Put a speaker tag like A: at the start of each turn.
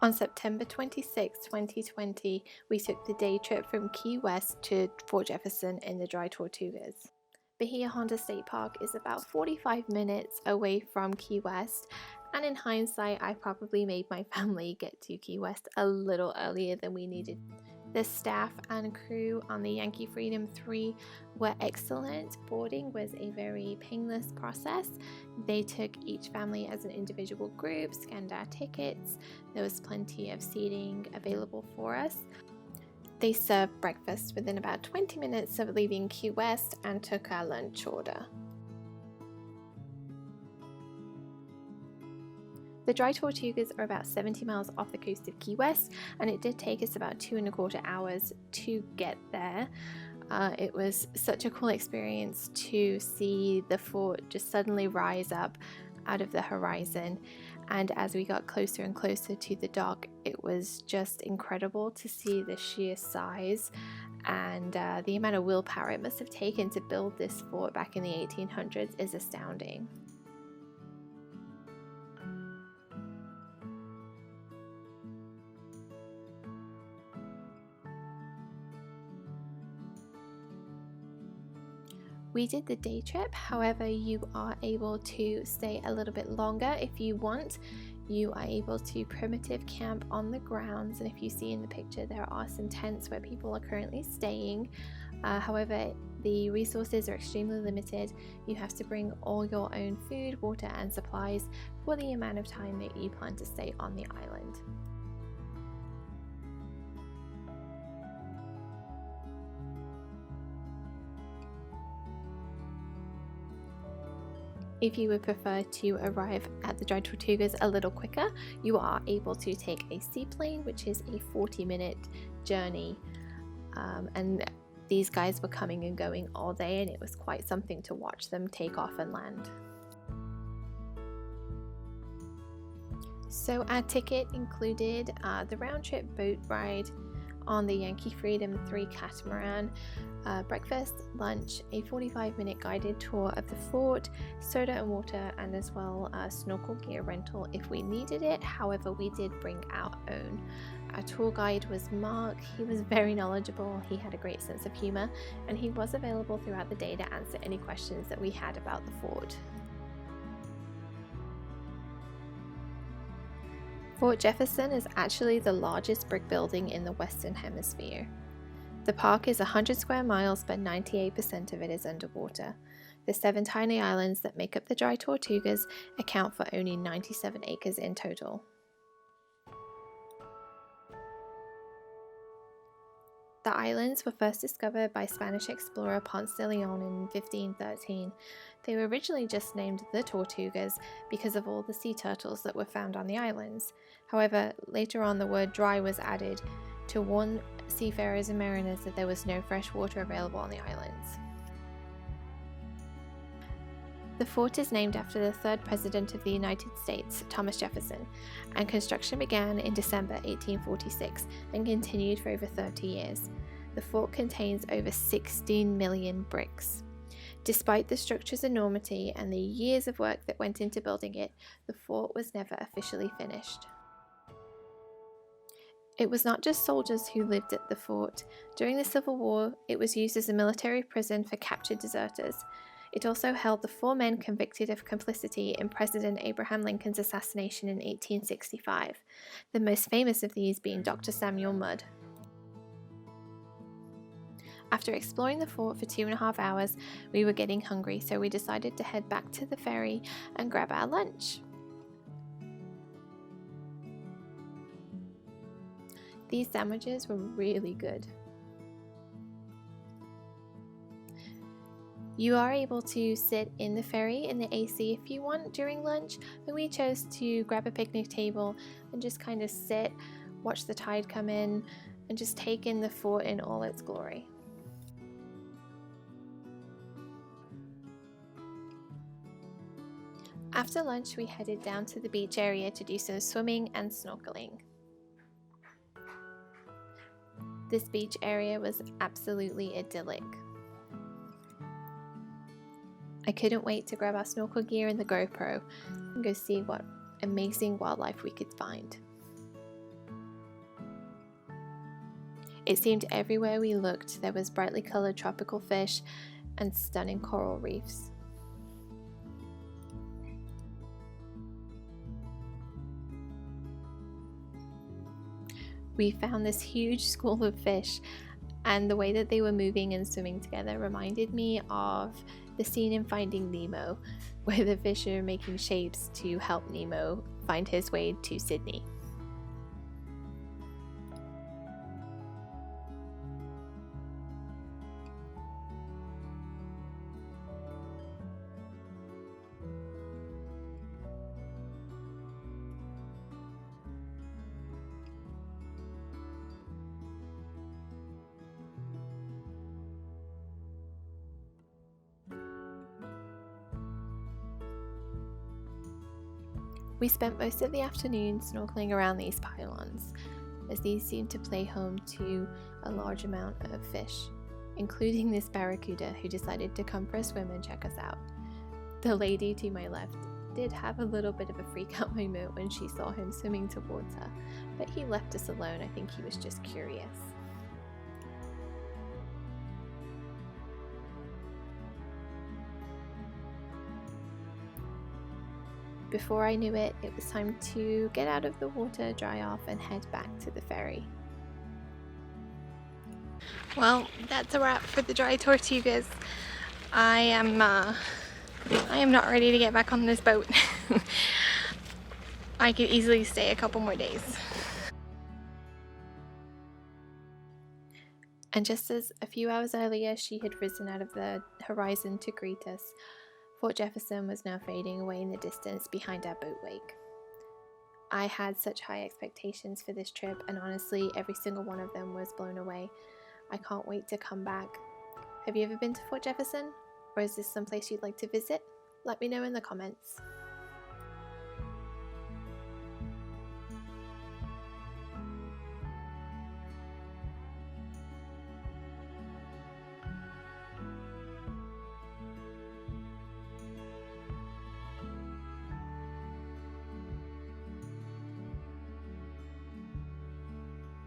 A: On September 26, 2020, we took the day trip from Key West to Fort Jefferson in the dry Tortugas. Bahia Honda State Park is about 45 minutes away from Key West, and in hindsight, I probably made my family get to Key West a little earlier than we needed. The staff and crew on the Yankee Freedom 3 were excellent. Boarding was a very painless process. They took each family as an individual group, scanned our tickets. There was plenty of seating available for us. They served breakfast within about 20 minutes of leaving Key West and took our lunch order. The dry Tortugas are about 70 miles off the coast of Key West, and it did take us about 2.25 hours to get there. It was such a cool experience to see the fort just suddenly rise up out of the horizon, and as we got closer and closer to the dock, it was just incredible to see the sheer size and the amount of willpower it must have taken to build this fort back in the 1800s is astounding. We did the day trip, however you are able to stay a little bit longer if you want. You are able to primitive camp on the grounds, and if you see in the picture there are some tents where people are currently staying. However, the resources are extremely limited. You have to bring all your own food, water and supplies for the amount of time that you plan to stay on the island. If you would prefer to arrive at the dry Tortugas a little quicker, you are able to take a seaplane, which is a 40-minute journey. And these guys were coming and going all day, and it was quite something to watch them take off and land. So our ticket included the round-trip boat ride on the Yankee Freedom 3 catamaran, breakfast, lunch, a 45-minute guided tour of the fort, soda and water, and as well snorkel gear rental if we needed it. However, we did bring our own. Our tour guide was Mark. He was very knowledgeable, he had a great sense of humor, and he was available throughout the day to answer any questions that we had about the fort. Fort Jefferson is actually the largest brick building in the Western Hemisphere. The park is 100 square miles, but 98% of it is underwater. The 7 tiny islands that make up the dry Tortugas account for only 97 acres in total. The islands were first discovered by Spanish explorer Ponce de Leon in 1513. They were originally just named the Tortugas because of all the sea turtles that were found on the islands. However, later on the word dry was added to warn seafarers and mariners that there was no fresh water available on the islands. The fort is named after the 3rd President of the United States, Thomas Jefferson, and construction began in December 1846 and continued for over 30 years. The fort contains over 16 million bricks. Despite the structure's enormity and the years of work that went into building it, the fort was never officially finished. It was not just soldiers who lived at the fort. During the Civil War, it was used as a military prison for captured deserters. It also held the 4 men convicted of complicity in President Abraham Lincoln's assassination in 1865, the most famous of these being Dr. Samuel Mudd. After exploring the fort for 2.5 hours, we were getting hungry, so we decided to head back to the ferry and grab our lunch. These sandwiches were really good. You are able to sit in the ferry in the AC if you want during lunch, but we chose to grab a picnic table and just kind of sit, watch the tide come in, and just take in the fort in all its glory. After lunch, we headed down to the beach area to do some swimming and snorkeling. This beach area was absolutely idyllic. I couldn't wait to grab our snorkel gear and the GoPro and go see what amazing wildlife we could find. It seemed everywhere we looked there was brightly coloured tropical fish and stunning coral reefs. We found this huge school of fish, and the way that they were moving and swimming together reminded me of the scene in Finding Nemo, where the fish are making shapes to help Nemo find his way to Sydney. We spent most of the afternoon snorkeling around these pylons, as these seemed to play home to a large amount of fish, including this barracuda who decided to come for a swim and check us out. The lady to my left did have a little bit of a freak out moment when she saw him swimming towards her, but he left us alone. I think he was just curious. Before I knew it, it was time to get out of the water, dry off, and head back to the ferry. Well, that's a wrap for the dry Tortugas. I am not ready to get back on this boat. I could easily stay a couple more days. And just as a few hours earlier she had risen out of the horizon to greet us, Fort Jefferson was now fading away in the distance behind our boat wake. I had such high expectations for this trip, and honestly, every single one of them was blown away. I can't wait to come back. Have you ever been to Fort Jefferson? Or is this someplace you'd like to visit? Let me know in the comments.